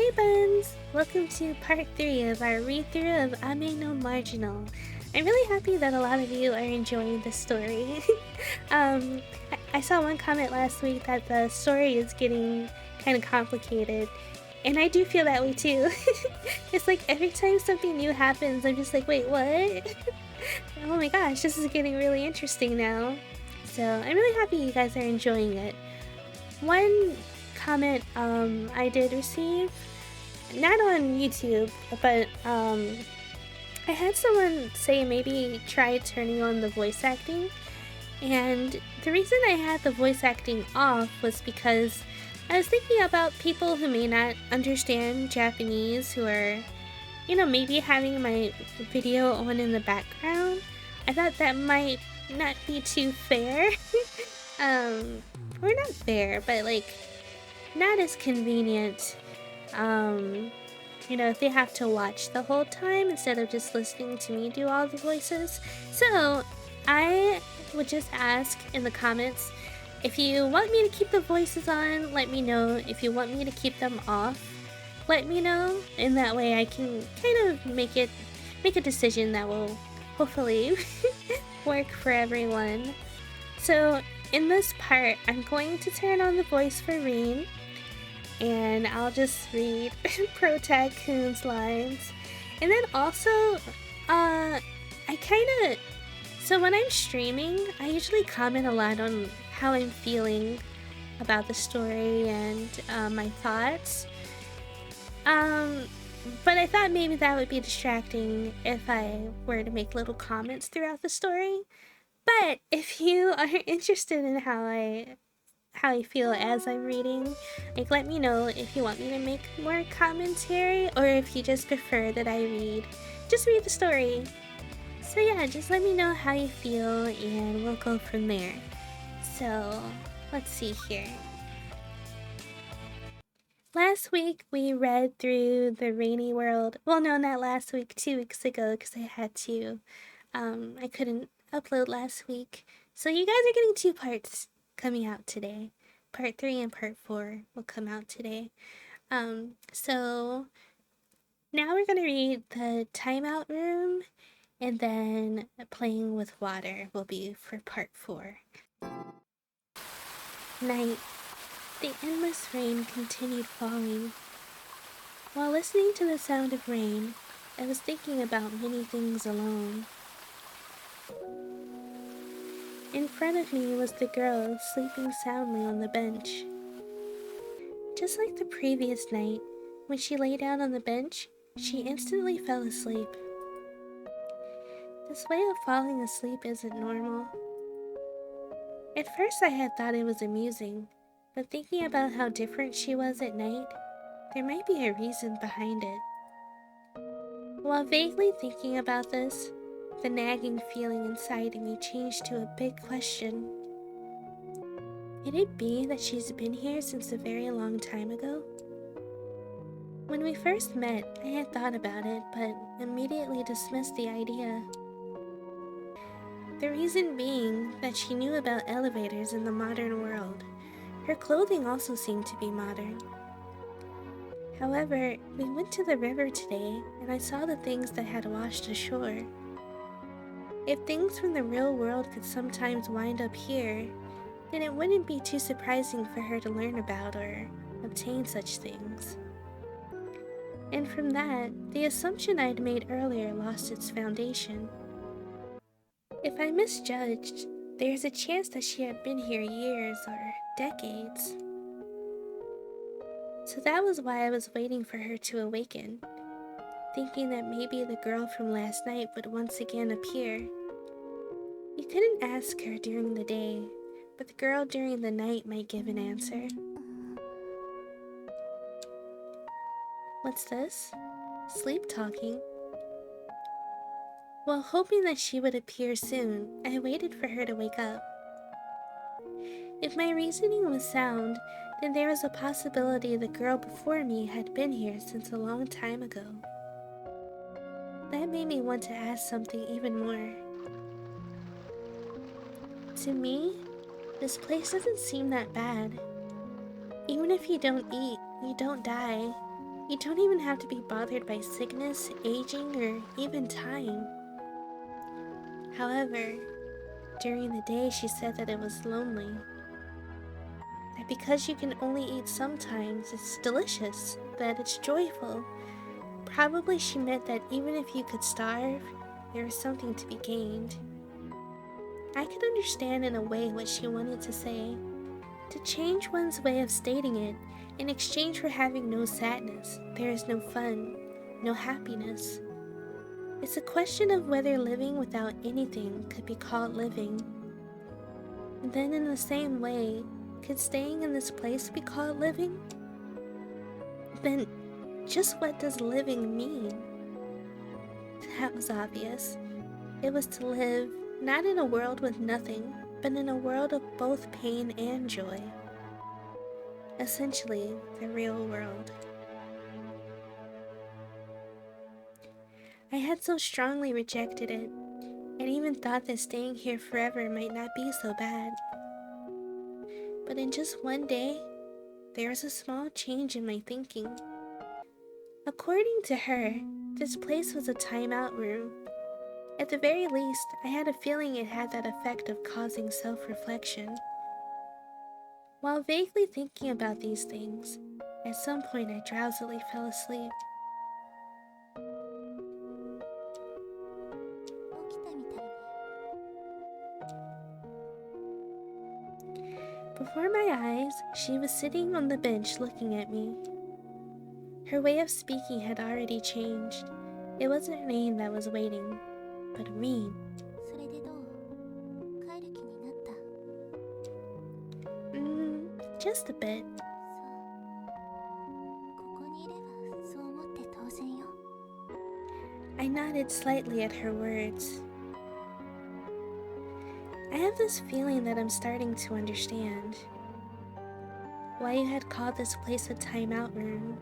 Hey Buns! Welcome to part 3 of our read-through of Marginal. I'm really happy that a lot of you are enjoying the story. I saw one comment last week that the story is getting kind of complicated, and I do feel that way too. It's like every time something new happens, I'm just like, wait, what? Oh my gosh, this is getting really interesting now. So I'm really happy you guys are enjoying it. One comment I did receive, not on YouTube, but I had someone say maybe try turning on the voice acting, and the reason I had the voice acting off was because I was thinking about people who may not understand Japanese, who are, you know, maybe having my video on in the background. I thought that might not be too fair. Or not fair, but like not as convenient. You know, if they have to watch the whole time instead of just listening to me do all the voices. So I would just ask in the comments, if you want me to keep the voices on, let me know. If you want me to keep them off, let me know. And that way I can kind of make a decision that will hopefully work for everyone. So in this part, I'm going to turn on the voice for Reen, and I'll just read Protag-Kun's lines. And then also, so when I'm streaming, I usually comment a lot on how I'm feeling about the story and my thoughts. But I thought maybe that would be distracting if I were to make little comments throughout the story. But if you are interested in how I feel as I'm reading, like, let me know if you want me to make more commentary, or if you just prefer that I just read the story. So yeah, just let me know how you feel and we'll go from there. So let's see here. Last week we read through the rainy world. Well, no, not last week, 2 weeks ago, because I had to I couldn't upload last week. So you guys are getting 2 parts coming out today. Part 3 and part 4 will come out today. So now we're gonna read the timeout room, and then playing with water will be for part 4. Night. The endless rain continued falling. While listening to the sound of rain, I was thinking about many things alone. In front of me was the girl sleeping soundly on the bench. Just like the previous night, when she lay down on the bench, she instantly fell asleep. This way of falling asleep isn't normal. At first I had thought it was amusing, but thinking about how different she was at night, there might be a reason behind it. While vaguely thinking about this, the nagging feeling inside me changed to a big question. Could it be that she's been here since a very long time ago? When we first met, I had thought about it, but immediately dismissed the idea. The reason being that she knew about elevators in the modern world. Her clothing also seemed to be modern. However, we went to the river today, and I saw the things that had washed ashore. If things from the real world could sometimes wind up here, then it wouldn't be too surprising for her to learn about or obtain such things. And from that, the assumption I'd made earlier lost its foundation. If I misjudged, there's a chance that she had been here years or decades. So that was why I was waiting for her to awaken, thinking that maybe the girl from last night would once again appear. You couldn't ask her during the day, but the girl during the night might give an answer. What's this? Sleep talking. While hoping that she would appear soon, I waited for her to wake up. If my reasoning was sound, then there was a possibility the girl before me had been here since a long time ago. That made me want to ask something even more. To me, this place doesn't seem that bad. Even if you don't eat, you don't die. You don't even have to be bothered by sickness, aging, or even time. However, during the day she said that it was lonely. That because you can only eat sometimes, it's delicious, that it's joyful. Probably she meant that even if you could starve, there was something to be gained. I could understand in a way what she wanted to say. To change one's way of stating it, in exchange for having no sadness, there is no fun, no happiness. It's a question of whether living without anything could be called living. And then in the same way, could staying in this place be called living? Then just what does living mean? That was obvious. It was to live not in a world with nothing, but in a world of both pain and joy. Essentially, the real world. I had so strongly rejected it, and even thought that staying here forever might not be so bad. But in just one day, there was a small change in my thinking. According to her, this place was a timeout room. At the very least, I had a feeling it had that effect of causing self-reflection. While vaguely thinking about these things, at some point I drowsily fell asleep. Before my eyes, she was sitting on the bench looking at me. Her way of speaking had already changed. It wasn't Rain that was waiting, but Reen. Just a bit. I nodded slightly at her words. I have this feeling that I'm starting to understand why you had called this place a timeout room.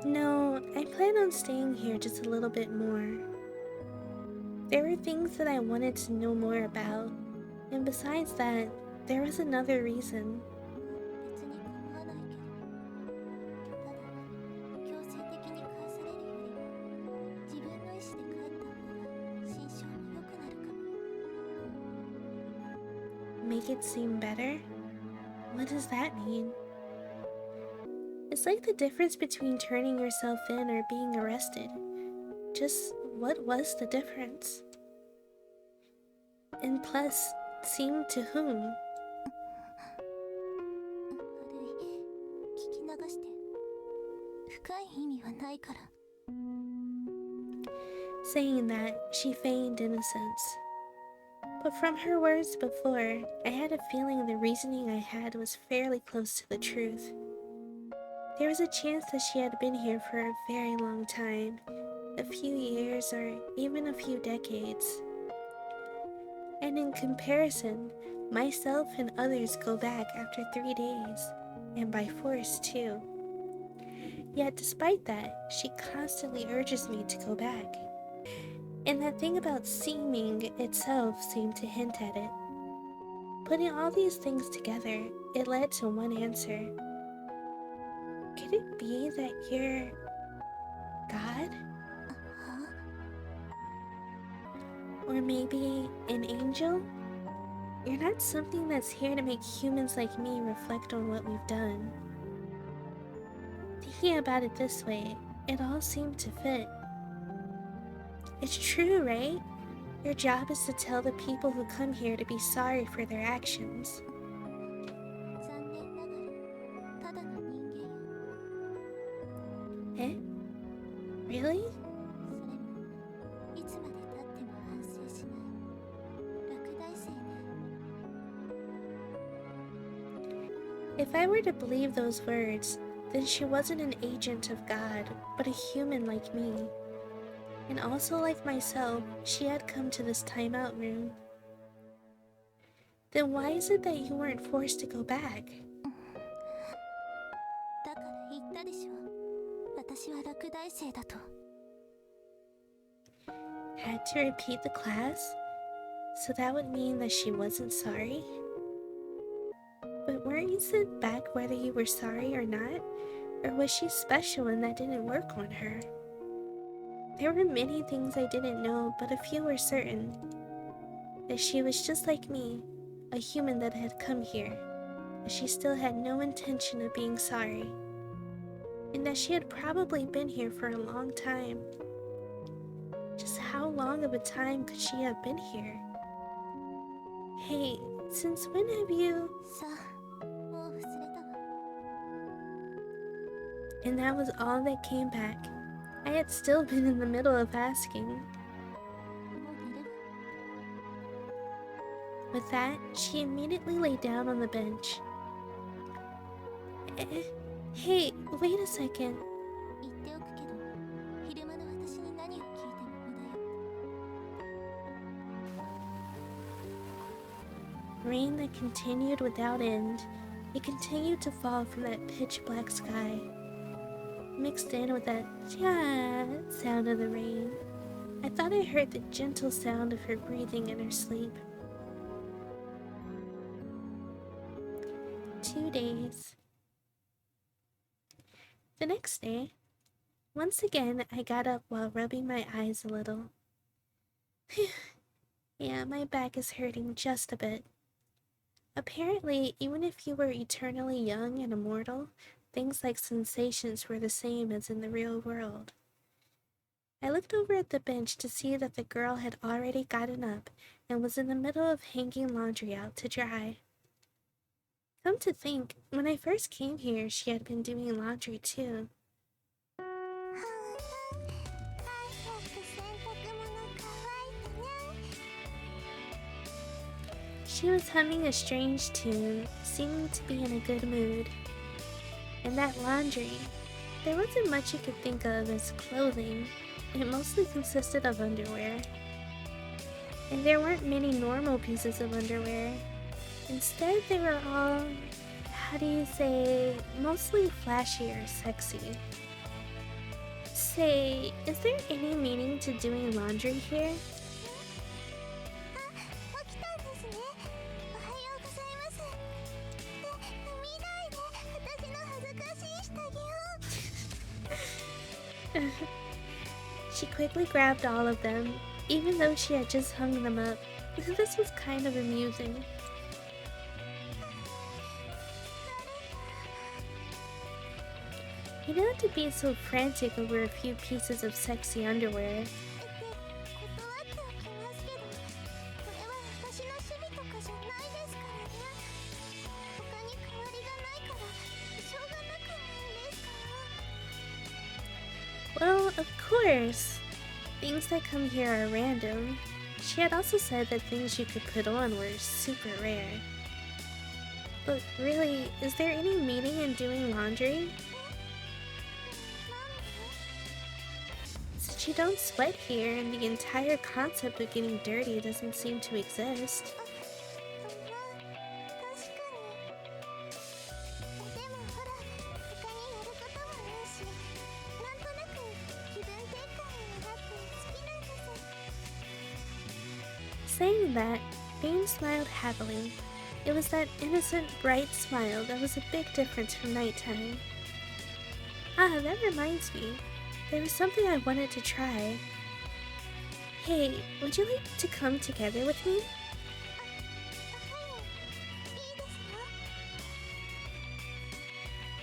No, I plan on staying here just a little bit more. There were things that I wanted to know more about, and besides that, there was another reason. Make it seem better? What does that mean? It's like the difference between turning yourself in or being arrested. Just what was the difference? And plus, seem to whom? Saying that, she feigned innocence. But from her words before, I had a feeling the reasoning I had was fairly close to the truth. There was a chance that she had been here for a very long time, a few years or even a few decades. And in comparison, myself and others go back after 3 days, and by force too. Yet despite that, she constantly urges me to go back. And that thing about seeming itself seemed to hint at it. Putting all these things together, it led to one answer. Could it be that you're God? Or maybe an angel? You're not something that's here to make humans like me reflect on what we've done. Thinking about it this way, it all seemed to fit. It's true, right? Your job is to tell the people who come here to be sorry for their actions. Eh? Really? If I were to believe those words, then she wasn't an agent of God, but a human like me. And also like myself, she had come to this timeout room. Then why is it that you weren't forced to go back? had to repeat the class, so that would mean that she wasn't sorry? But weren't you sent back whether you were sorry or not? Or was she special and that didn't work on her? There were many things I didn't know, but a few were certain. That she was just like me, a human that had come here. That she still had no intention of being sorry. And that she had probably been here for a long time. Just how long of a time could she have been here? Hey, since when have you... And that was all that came back. I had still been in the middle of asking. With that, she immediately lay down on the bench. Hey, wait a second. Rain that continued without end. It continued to fall from that pitch black sky, mixed in with that "ja" sound of the rain. I thought I heard the gentle sound of her breathing in her sleep. 2 days. The next day, once again I got up while rubbing my eyes a little. Yeah, my back is hurting just a bit. Apparently, even if you were eternally young and immortal, things like sensations were the same as in the real world. I looked over at the bench to see that the girl had already gotten up and was in the middle of hanging laundry out to dry. Come to think, when I first came here, she had been doing laundry too. She was humming a strange tune, seeming to be in a good mood. And that laundry, there wasn't much you could think of as clothing. It mostly consisted of underwear. And there weren't many normal pieces of underwear. Instead, they were all, how do you say, mostly flashy or sexy. Say, is there any meaning to doing laundry here? She quickly grabbed all of them, even though she had just hung them up. This was kind of amusing. You don't have to be so frantic over a few pieces of sexy underwear. Well, of course. Things that come here are random. She had also said that things you could put on were super rare. But really, is there any meaning in doing laundry? Since you don't sweat here and the entire concept of getting dirty doesn't seem to exist. Saying that, Bane smiled happily. It was that innocent, bright smile that was a big difference from nighttime. Ah, that reminds me. There was something I wanted to try. Hey, would you like to come together with me?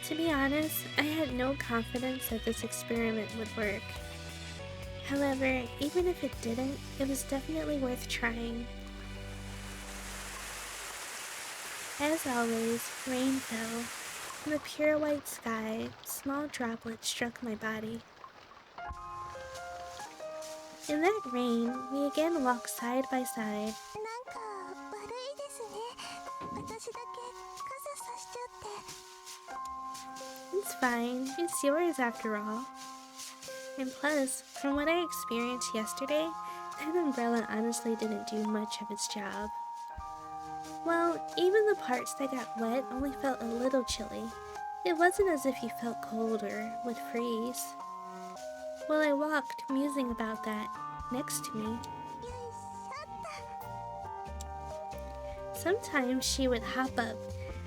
To be honest, I had no confidence that this experiment would work. However, even if it didn't, it was definitely worth trying. As always, rain fell. From the pure white sky, small droplets struck my body. In that rain, we again walked side by side. It's fine, it's yours after all. And plus, from what I experienced yesterday, that umbrella honestly didn't do much of its job. Well, even the parts that got wet only felt a little chilly. It wasn't as if you felt cold or would freeze. While I walked, musing about that, next to me. Sometimes she would hop up.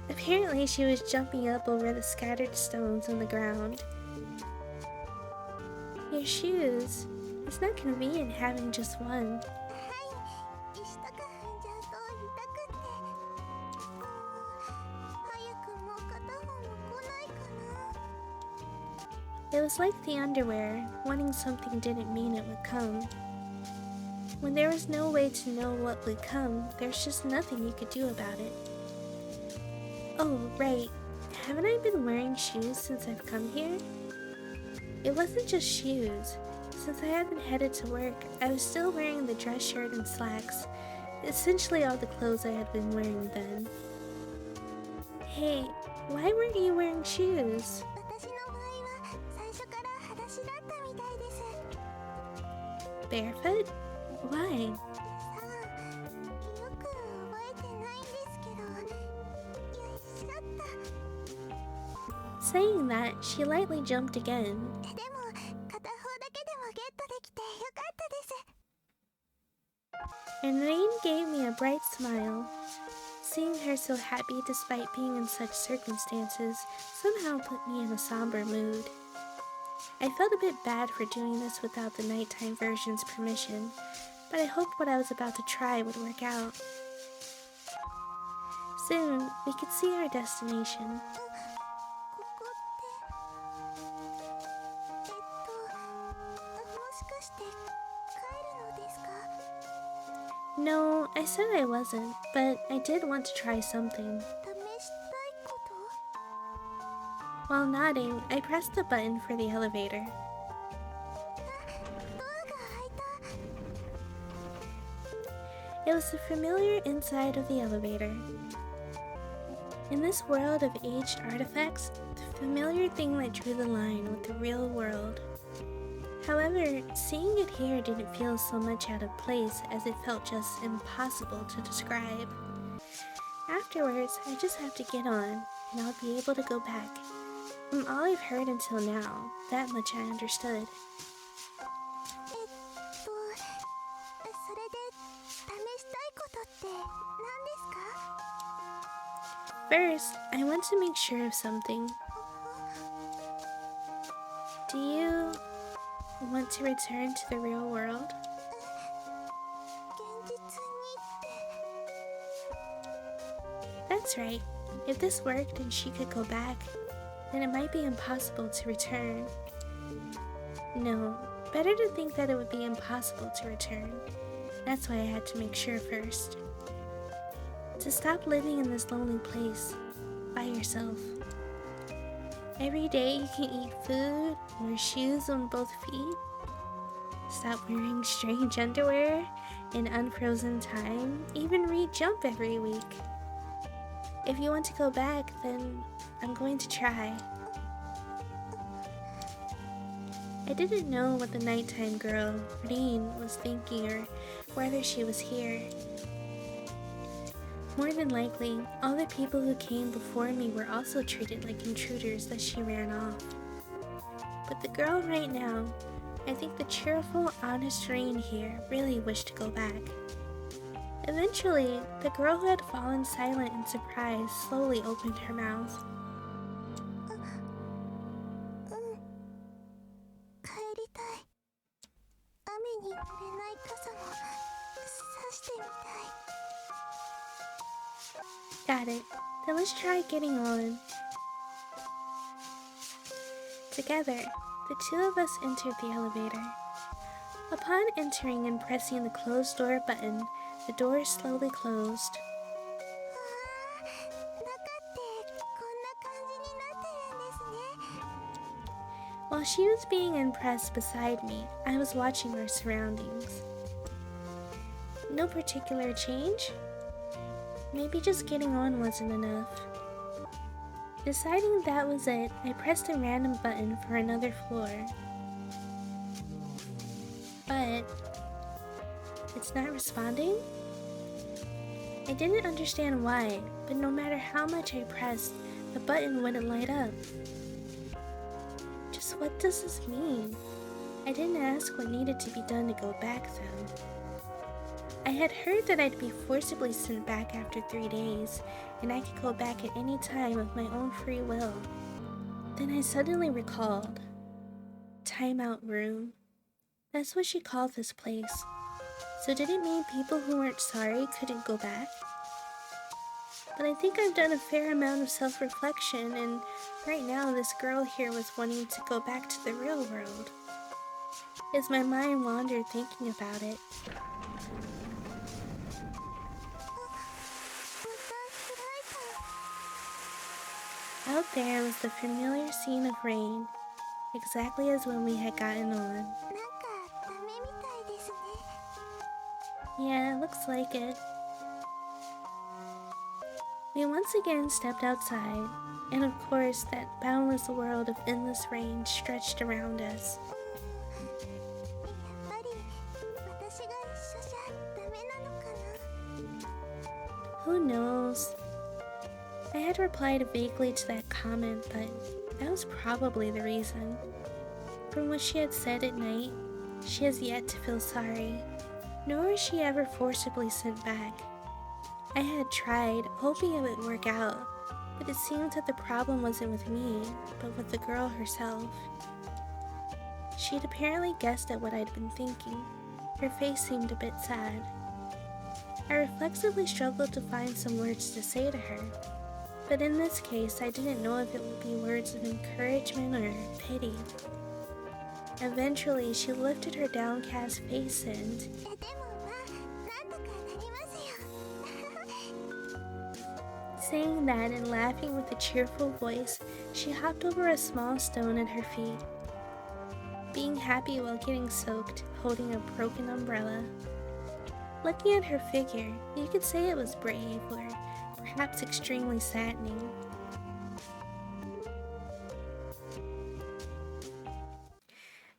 Apparently she was jumping up over the scattered stones on the ground. Your shoes. It's not convenient having just one. It was like the underwear. Wanting something didn't mean it would come. When there was no way to know what would come, there's just nothing you could do about it. Oh, right. Haven't I been wearing shoes since I've come here? It wasn't just shoes. Since I had been headed to work, I was still wearing the dress shirt and slacks, essentially all the clothes I had been wearing then. Hey, why weren't you wearing shoes? Barefoot? Why? Saying that, she lightly jumped again. And Rain gave me a bright smile. Seeing her so happy despite being in such circumstances somehow put me in a somber mood. I felt a bit bad for doing this without the nighttime version's permission, but I hoped what I was about to try would work out. Soon, we could see our destination. No, I said I wasn't, but I did want to try something. While nodding, I pressed the button for the elevator. It was the familiar inside of the elevator. In this world of aged artifacts, the familiar thing that drew the line with the real world. However, seeing it here didn't feel so much out of place as it felt just impossible to describe. Afterwards, I just have to get on, and I'll be able to go back. From all I've heard until now, that much I understood. First, I want to make sure of something. Do you want to return to the real world? That's right. If this worked and she could go back, then it might be impossible to return. No, better to think that it would be impossible to return. That's why I had to make sure first. To stop living in this lonely place, by yourself. Every day you can eat food, wear shoes on both feet, stop wearing strange underwear in unfrozen time, even read Jump every week. If you want to go back, then I'm going to try. I didn't know what the nighttime girl, Rain, was thinking or whether she was here. More than likely, all the people who came before me were also treated like intruders as she ran off. But the girl right now, I think the cheerful, honest Rain here really wished to go back. Eventually, the girl who had fallen silent in surprise slowly opened her mouth. Got it. Then let's try getting on. Together, the two of us entered the elevator. Upon entering and pressing the closed door button, the door slowly closed. While she was being impressed beside me, I was watching our surroundings. No particular change? Maybe just getting on wasn't enough. Deciding that was it, I pressed a random button for another floor. But it's not responding? I didn't understand why, but no matter how much I pressed, the button wouldn't light up. Just what does this mean? I didn't ask what needed to be done to go back, though. I had heard that I'd be forcibly sent back after 3 days, and I could go back at any time of my own free will. Then I suddenly recalled. Timeout room. That's what she called this place. So did it mean people who weren't sorry couldn't go back? But I think I've done a fair amount of self-reflection, and right now this girl here was wanting to go back to the real world. As my mind wandered thinking about it, out there was the familiar scene of rain, exactly as when we had gotten on. Yeah, it looks like it. We once again stepped outside, and of course that boundless world of endless rain stretched around us. Who knows? I had replied vaguely to that comment, but that was probably the reason. From what she had said at night, she has yet to feel sorry, nor was she ever forcibly sent back. I had tried, hoping it would work out, but it seemed that the problem wasn't with me, but with the girl herself. She'd apparently guessed at what I'd been thinking. Her face seemed a bit sad. I reflexively struggled to find some words to say to her, but in this case I didn't know if it would be words of encouragement or pity. Eventually, she lifted her downcast face and... Saying that and laughing with a cheerful voice, she hopped over a small stone at her feet, being happy while getting soaked, holding a broken umbrella. Looking at her figure, you could say it was brave, or perhaps extremely saddening.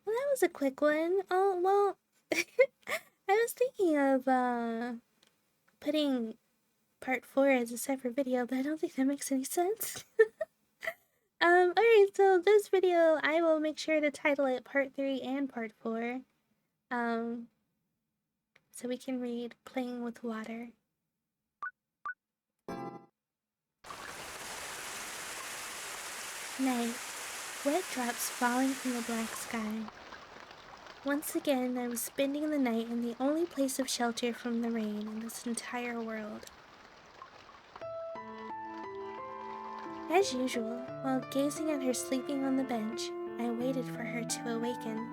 Well, that was a quick one. Oh, well, I was thinking of putting part 4 as a separate video, but I don't think that makes any sense. Alright, so this video, I will make sure to title it part 3 and part 4. So we can read Playing with Water. Night. Wet drops falling from the black sky. Once again, I was spending the night in the only place of shelter from the rain in this entire world. As usual, while gazing at her sleeping on the bench, I waited for her to awaken.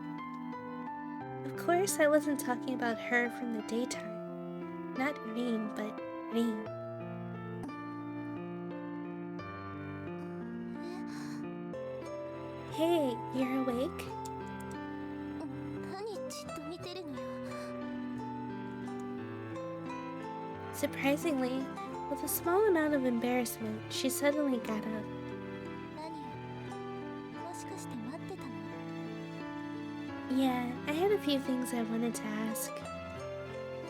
Of course, I wasn't talking about her from the daytime. Not Rain, but Rain. Hey, you're awake? Surprisingly, with a small amount of embarrassment, she suddenly got up. Yeah, I had a few things I wanted to ask.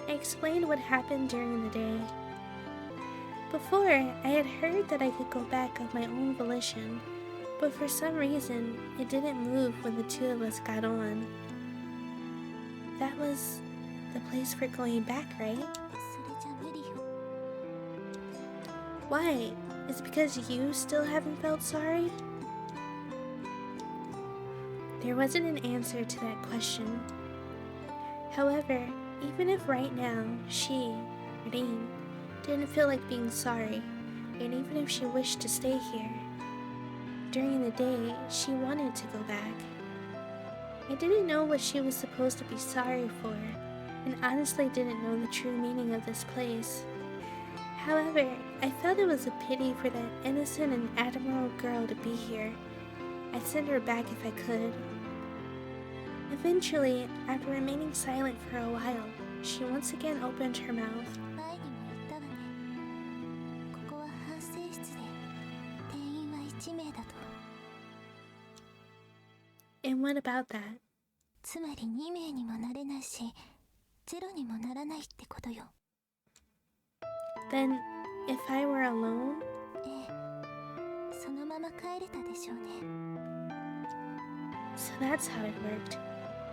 I explained what happened during the day. Before, I had heard that I could go back of my own volition, but for some reason, it didn't move when the two of us got on. That was the place for going back, right? Why? Is it because you still haven't felt sorry? There wasn't an answer to that question. However, even if right now she, Rain, didn't feel like being sorry, and even if she wished to stay here, during the day she wanted to go back. I didn't know what she was supposed to be sorry for, and honestly didn't know the true meaning of this place. However, I felt it was a pity for that innocent and admirable girl to be here. I'd send her back if I could. Eventually, after remaining silent for a while, she once again opened her mouth. And what about that? Then, if I were alone? So that's how it worked.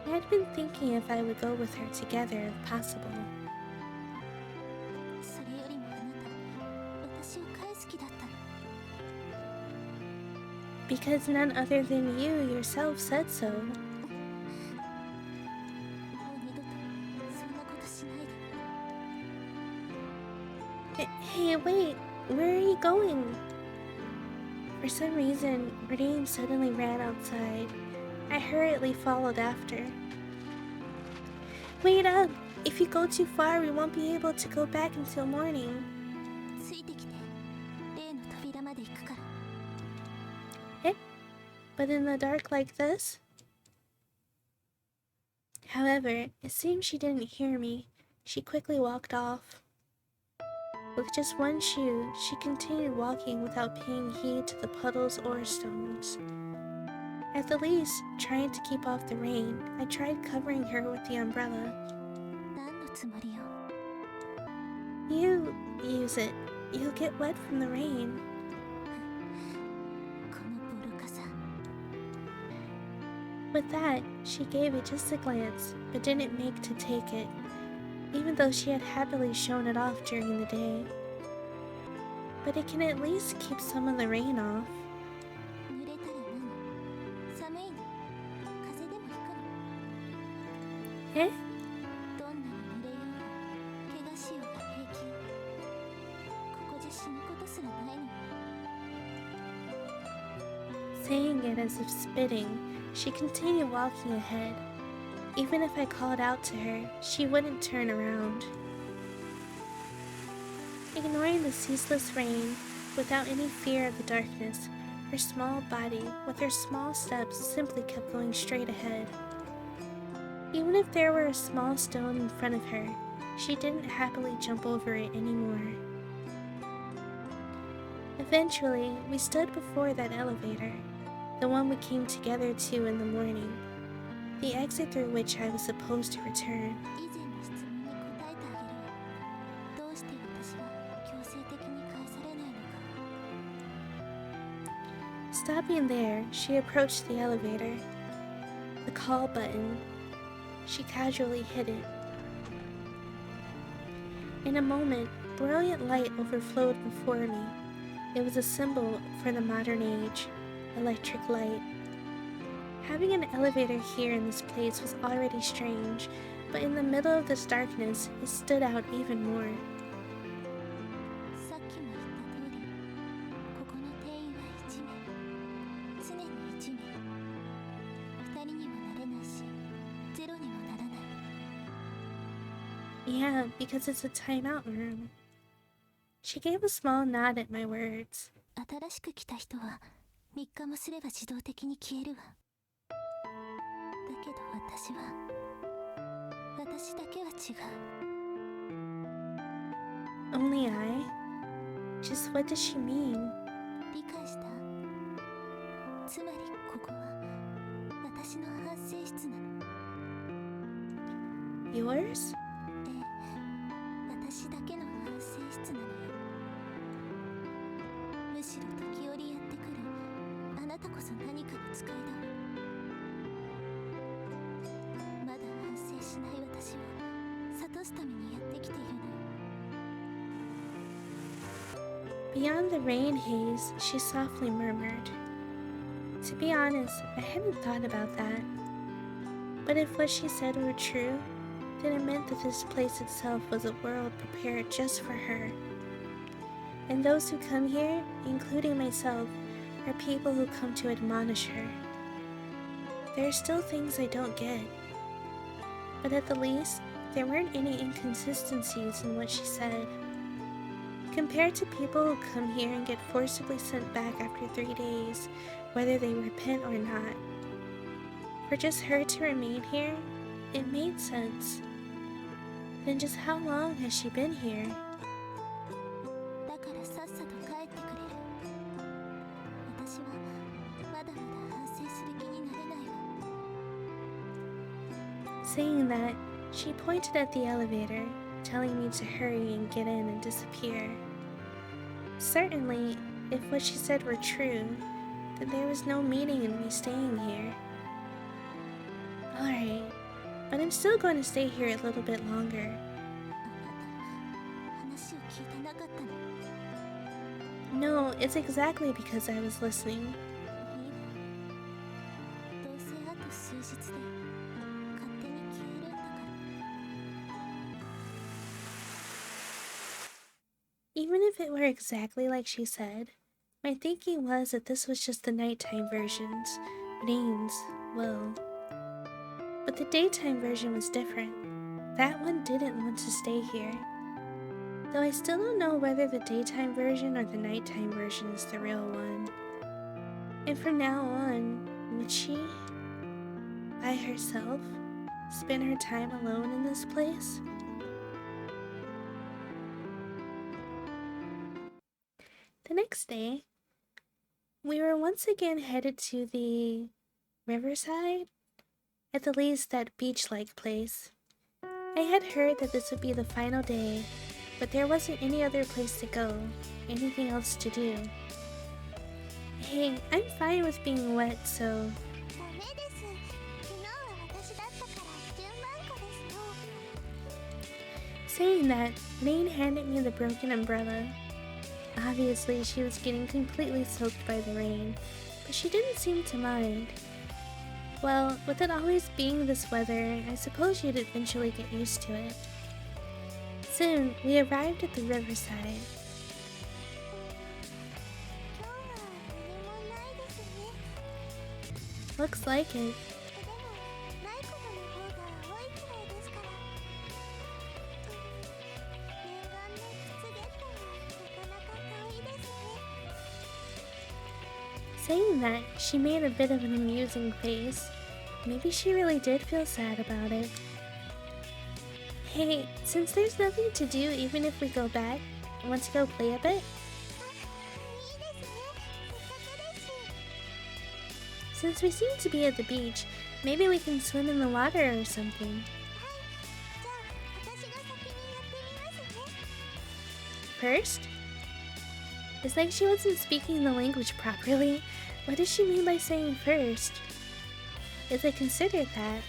I had been thinking if I would go with her together if possible. Because none other than you yourself said so. Hey, wait, where are you going? For some reason, Rain suddenly ran outside. I hurriedly followed after. Wait up! If you go too far, we won't be able to go back until morning. Eh? But in the dark like this? However, it seems she didn't hear me. She quickly walked off. With just one shoe, she continued walking without paying heed to the puddles or stones. At the least, trying to keep off the rain, I tried covering her with the umbrella. You use it. You'll get wet from the rain. With that, she gave it just a glance, but didn't make to take it, even though she had happily shown it off during the day. But it can at least keep some of the rain off. Eh? Saying it as if spitting, she continued walking ahead. Even if I called out to her, she wouldn't turn around. Ignoring the ceaseless rain, without any fear of the darkness, her small body, with her small steps, simply kept going straight ahead. Even if there were a small stone in front of her, she didn't happily jump over it anymore. Eventually, we stood before that elevator, the one we came together to in the morning, the exit through which I was supposed to return. Stopping there, she approached the elevator. The call button. She casually hit it. In a moment, brilliant light overflowed before me. It was a symbol for the modern age, electric light. Having an elevator here in this place was already strange, but in the middle of this darkness, it stood out even more. Yeah, because it's a timeout room. She gave a small nod at my words. Only I? Just what does she mean? Yours? Beyond the rain haze, she softly murmured. To be honest, I hadn't thought about that. But if what she said were true, then it meant that this place itself was a world prepared just for her. And those who come here, including myself, are people who come to admonish her. There are still things I don't get. But at the least, there weren't any inconsistencies in what she said. Compared to people who come here and get forcibly sent back after 3 days, whether they repent or not, for just her to remain here, it made sense. Then just how long has she been here? Saying that, she pointed at the elevator, telling me to hurry and get in and disappear. Certainly, if what she said were true, then there was no meaning in me staying here. Alright, but I'm still going to stay here a little bit longer. No, it's exactly because I was listening. Even if it were exactly like she said, my thinking was that this was just the nighttime version's names, well. But the daytime version was different. That one didn't want to stay here. Though I still don't know whether the daytime version or the nighttime version is the real one. And from now on, would she, by herself, spend her time alone in this place? The next day, we were once again headed to the riverside, at the least that beach-like place. I had heard that this would be the final day, but there wasn't any other place to go, anything else to do. Hey, I'm fine with being wet, so... Saying that, Maine handed me the broken umbrella. Obviously, she was getting completely soaked by the rain, but she didn't seem to mind. Well, with it always being this weather, I suppose you'd eventually get used to it. Soon, we arrived at the riverside. Looks like it. Saying that, she made a bit of an amusing face. Maybe she really did feel sad about it. Hey, since there's nothing to do even if we go back, want to go play a bit? Since we seem to be at the beach, maybe we can swim in the water or something. First? It's like she wasn't speaking the language properly. What does she mean by saying first? If I considered that.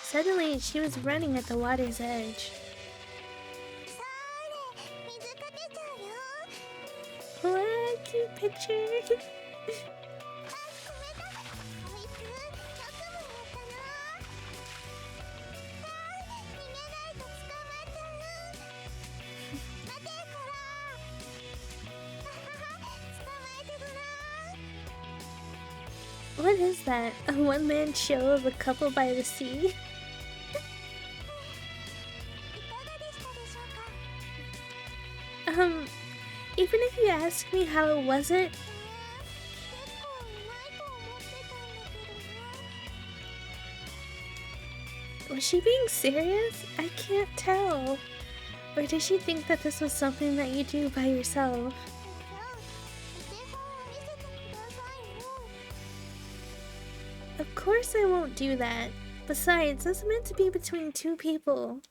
Suddenly, she was running at the water's edge. What? Cute picture. What is that? A one-man show of a couple by the sea? Even if you ask me how was it? Was she being serious? I can't tell. Or did she think that this was something that you do by yourself? Of course I won't do that. Besides, this is meant to be between two people.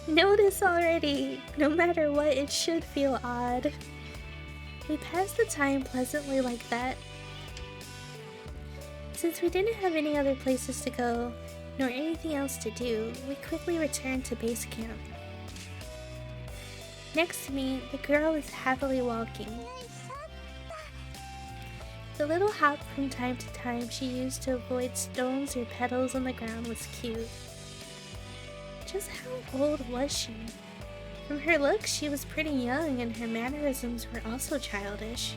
Notice already. No matter what, it should feel odd. We passed the time pleasantly like that. Since we didn't have any other places to go, nor anything else to do, we quickly returned to base camp. Next to me, the girl is happily walking. The little hop from time to time she used to avoid stones or petals on the ground was cute. Just how old was she? From her looks, she was pretty young and her mannerisms were also childish.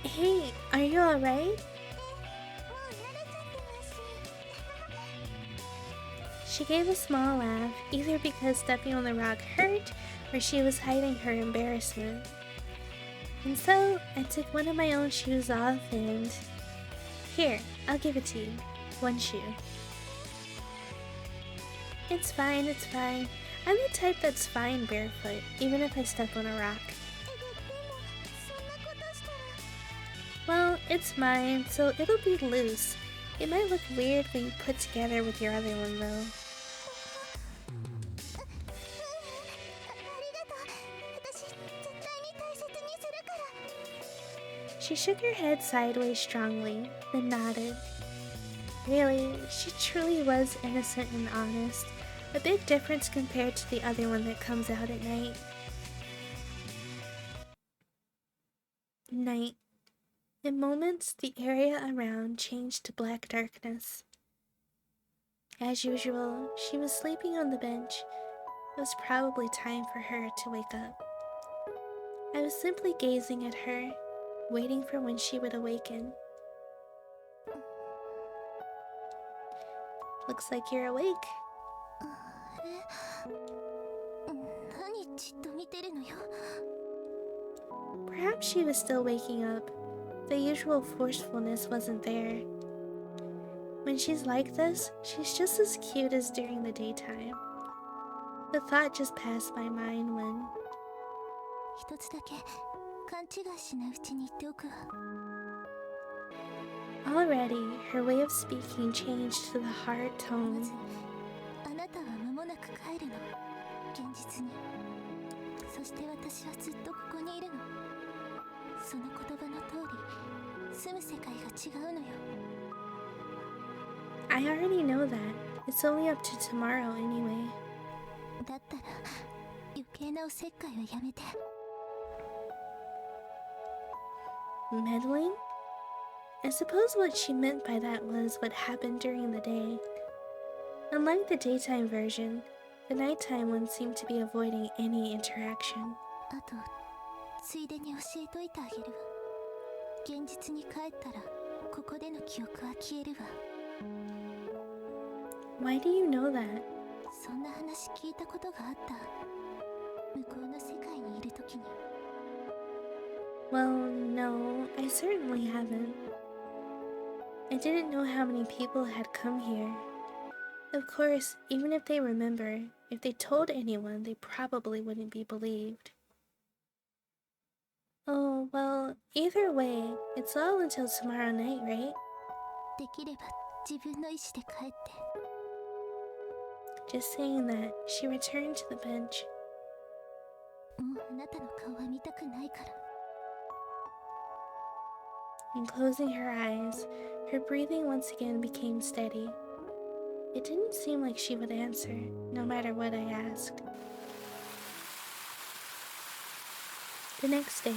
Hey, are you alright? She gave a small laugh, either because stepping on the rock hurt or she was hiding her embarrassment. And so, I took one of my own shoes off and... Here, I'll give it to you. One shoe. It's fine, it's fine. I'm the type that's fine barefoot, even if I step on a rock. Well, it's mine, so it'll be loose. It might look weird when you put together with your other one though. She shook her head sideways strongly, then nodded. Really, she truly was innocent and honest. A big difference compared to the other one that comes out at night. Night. In moments, the area around changed to black darkness. As usual, she was sleeping on the bench. It was probably time for her to wake up. I was simply gazing at her, waiting for when she would awaken. Looks like you're awake. Perhaps she was still waking up. The usual forcefulness wasn't there. When she's like this, she's just as cute as during the daytime. The thought just passed my mind when... Already, her way of speaking changed to the hard tone. I already know that. It's only up to tomorrow anyway. Meddling? I suppose what she meant by that was what happened during the day. Unlike the daytime version, the nighttime one seemed to be avoiding any interaction. Why do you know that? Well, no, I certainly haven't. I didn't know how many people had come here. Of course, even if they remember, if they told anyone, they probably wouldn't be believed. Oh, well, either way, it's all until tomorrow night, right? Just saying that, she returned to the bench. And closing her eyes, her breathing once again became steady. It didn't seem like she would answer, no matter what I asked. The next day,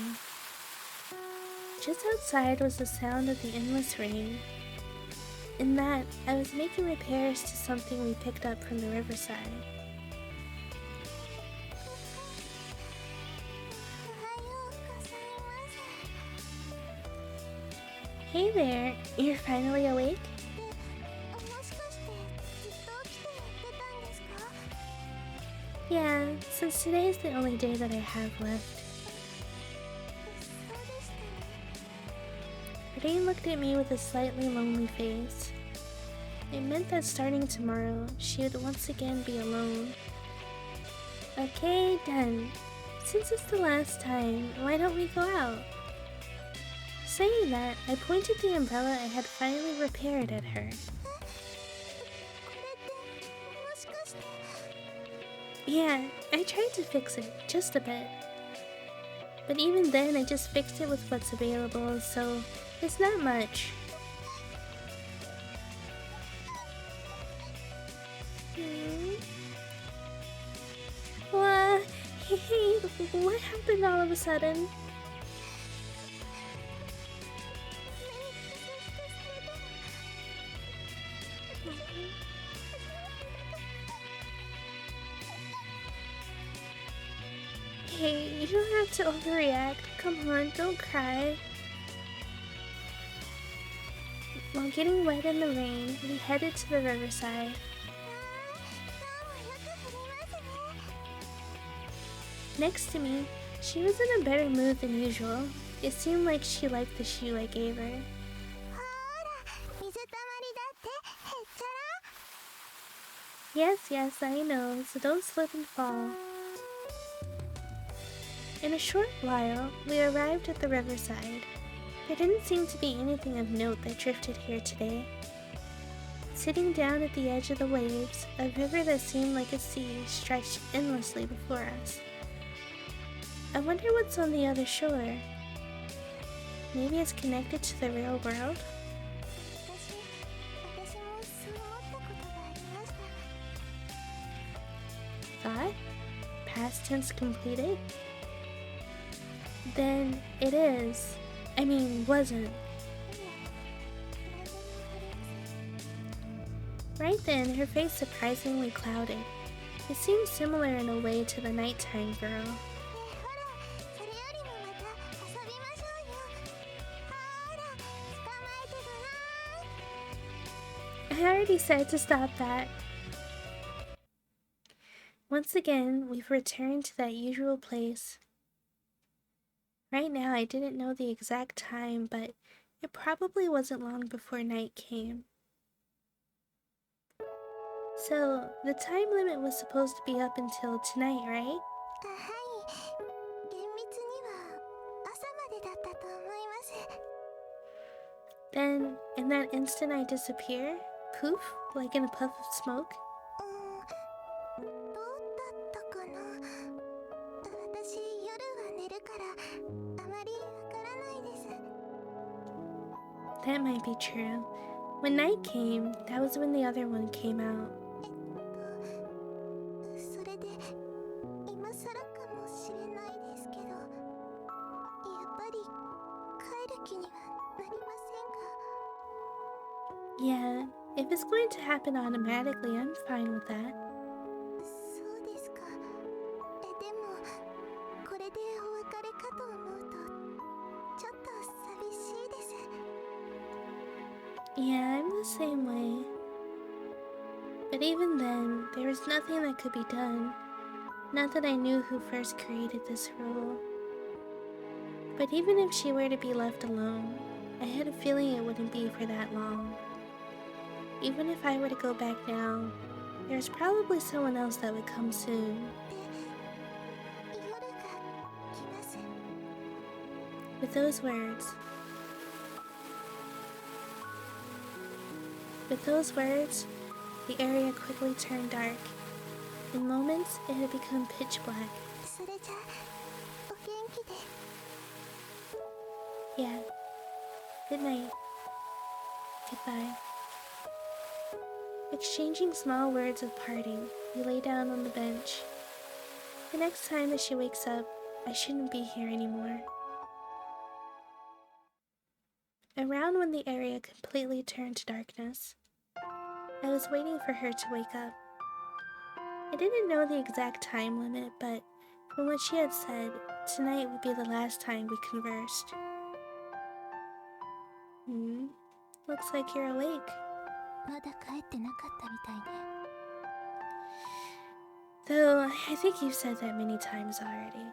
just outside was the sound of the endless rain. In that, I was making repairs to something we picked up from the riverside. Hey there, you're finally awake? Yeah, since today is the only day that I have left. Rain looked at me with a slightly lonely face. It meant that starting tomorrow, she would once again be alone. Okay, done. Since it's the last time, why don't we go out? Saying that, I pointed the umbrella I had finally repaired at her. Yeah, I tried to fix it, just a bit. But even then, I just fixed it with what's available, so it's not much. Hey, what happened all of a sudden? Hey, you don't have to overreact. Come on, don't cry. While getting wet in the rain, we headed to the riverside. Next to me, she was in a better mood than usual. It seemed like she liked the shoe I gave her. Yes, I know, so don't slip and fall. In a short while, we arrived at the riverside. There didn't seem to be anything of note that drifted here today. Sitting down at the edge of the waves, a river that seemed like a sea stretched endlessly before us. I wonder what's on the other shore. Maybe it's connected to the real world? Thought? Past tense completed? Then it is. I mean, wasn't. Right then, her face surprisingly clouded. It seemed similar in a way to the nighttime girl. I already said to stop that. Once again, we've returned to that usual place. Right now, I didn't know the exact time, but it probably wasn't long before night came. So, the time limit was supposed to be up until tonight, right? Then, in that instant I disappear? Poof? Like in a puff of smoke? That might be true. When night came, that was when the other one came out. Yeah, if it's going to happen automatically, I'm fine with that. Yeah, I'm the same way. But even then, there was nothing that could be done. Not that I knew who first created this rule. But even if she were to be left alone, I had a feeling it wouldn't be for that long. Even if I were to go back now, there's probably someone else that would come soon. With those words, the area quickly turned dark. In moments, it had become pitch black. Yeah. Good night. Goodbye. Exchanging small words of parting, we lay down on the bench. The next time that she wakes up, I shouldn't be here anymore. Around when the area completely turned to darkness, I was waiting for her to wake up. I didn't know the exact time limit, but from what she had said, tonight would be the last time we conversed. Looks like you're awake. Though, I think you've said that many times already.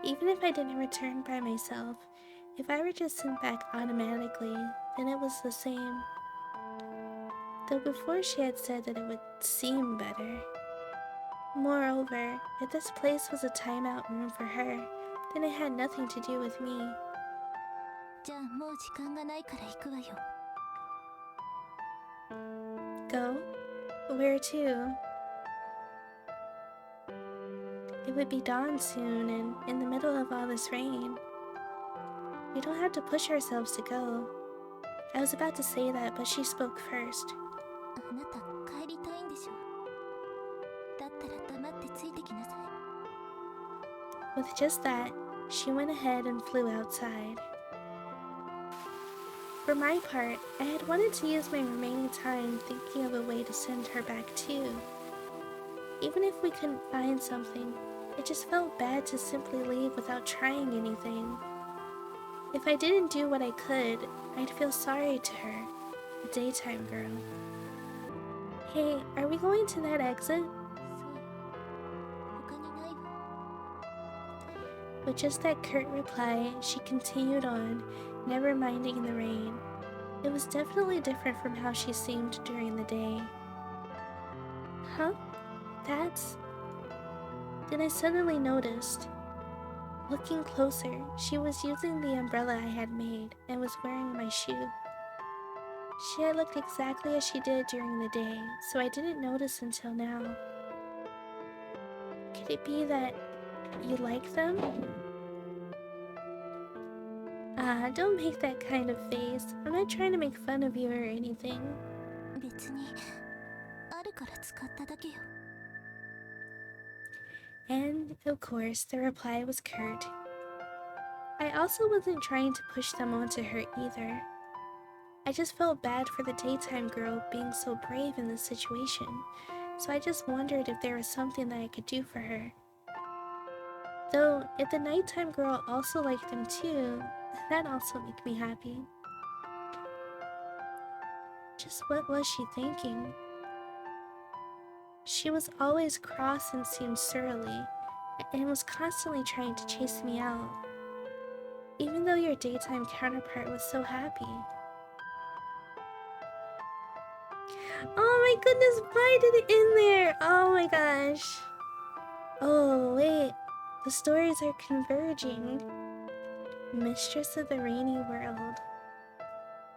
Even if I didn't return by myself, if I were just sent back automatically, then it was the same. Though before she had said that it would seem better. Moreover, if this place was a timeout room for her, then it had nothing to do with me. Go? Where to? It would be dawn soon, and in the middle of all this rain. We don't have to push ourselves to go. I was about to say that, but she spoke first. With just that, she went ahead and flew outside. For my part, I had wanted to use my remaining time thinking of a way to send her back too. Even if we couldn't find something, it just felt bad to simply leave without trying anything. If I didn't do what I could, I'd feel sorry to her, the daytime girl. Hey, are we going to that exit? With just that curt reply, she continued on, never minding the rain. It was definitely different from how she seemed during the day. Huh? That's... Then I suddenly noticed. Looking closer, she was using the umbrella I had made and was wearing my shoe. She had looked exactly as she did during the day, so I didn't notice until now. Could it be that you like them? Don't make that kind of face. I'm not trying to make fun of you or anything. And, of course, the reply was curt. I also wasn't trying to push them onto her either. I just felt bad for the daytime girl being so brave in this situation, so I just wondered if there was something that I could do for her. Though, if the nighttime girl also liked them too, that also made me happy. Just what was she thinking? She was always cross and seemed surly, and was constantly trying to chase me out, even though your daytime counterpart was so happy. Oh my goodness, why did it end there? Oh my gosh. Oh wait, the stories are converging. Mistress of the Rainy World.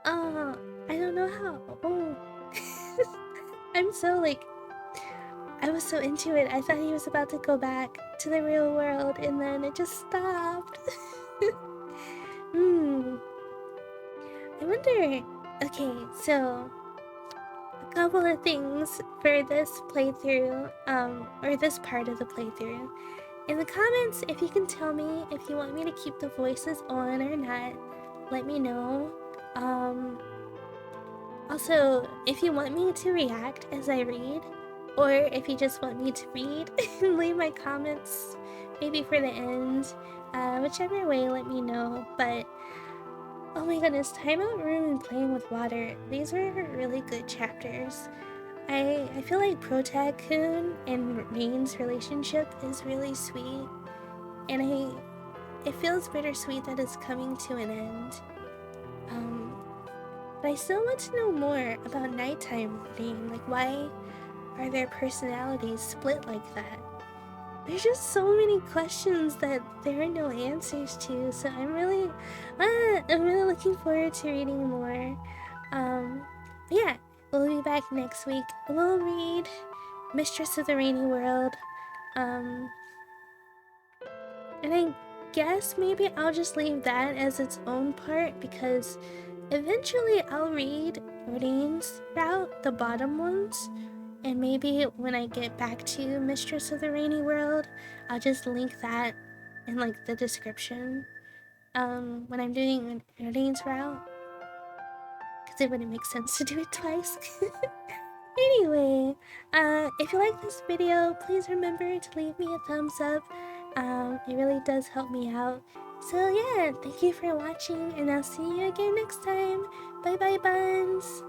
Oh, I don't know how. Oh. I'm so like, I was so into it. I thought he was about to go back to the real world and then it just stopped. I wonder. Okay, so a couple of things for this playthrough, or this part of the playthrough. In the comments, if you can tell me if you want me to keep the voices on or not, let me know. Also, if you want me to react as I read, or if you just want me to read, leave my comments, maybe for the end. Whichever way, let me know. But oh my goodness, Time Out Room and Playing with Water, these were really good chapters. I feel like Protag-Kun and Rain's relationship is really sweet, and it feels bittersweet that it's coming to an end. But I still want to know more about Nighttime Rain. Like, why are their personalities split like that? There's just so many questions that there are no answers to, so I'm really looking forward to reading more. Yeah, we'll be back next week. We'll read Mistress of the Rainy World. And I guess maybe I'll just leave that as its own part because eventually I'll read Rain's Route, the bottom ones. And maybe when I get back to Mistress of the Rainy World, I'll just link that in like the description when I'm doing Rain's Route. Because it wouldn't make sense to do it twice. Anyway, if you like this video, please remember to leave me a thumbs up. It really does help me out. So yeah, thank you for watching and I'll see you again next time. Bye bye, Buns!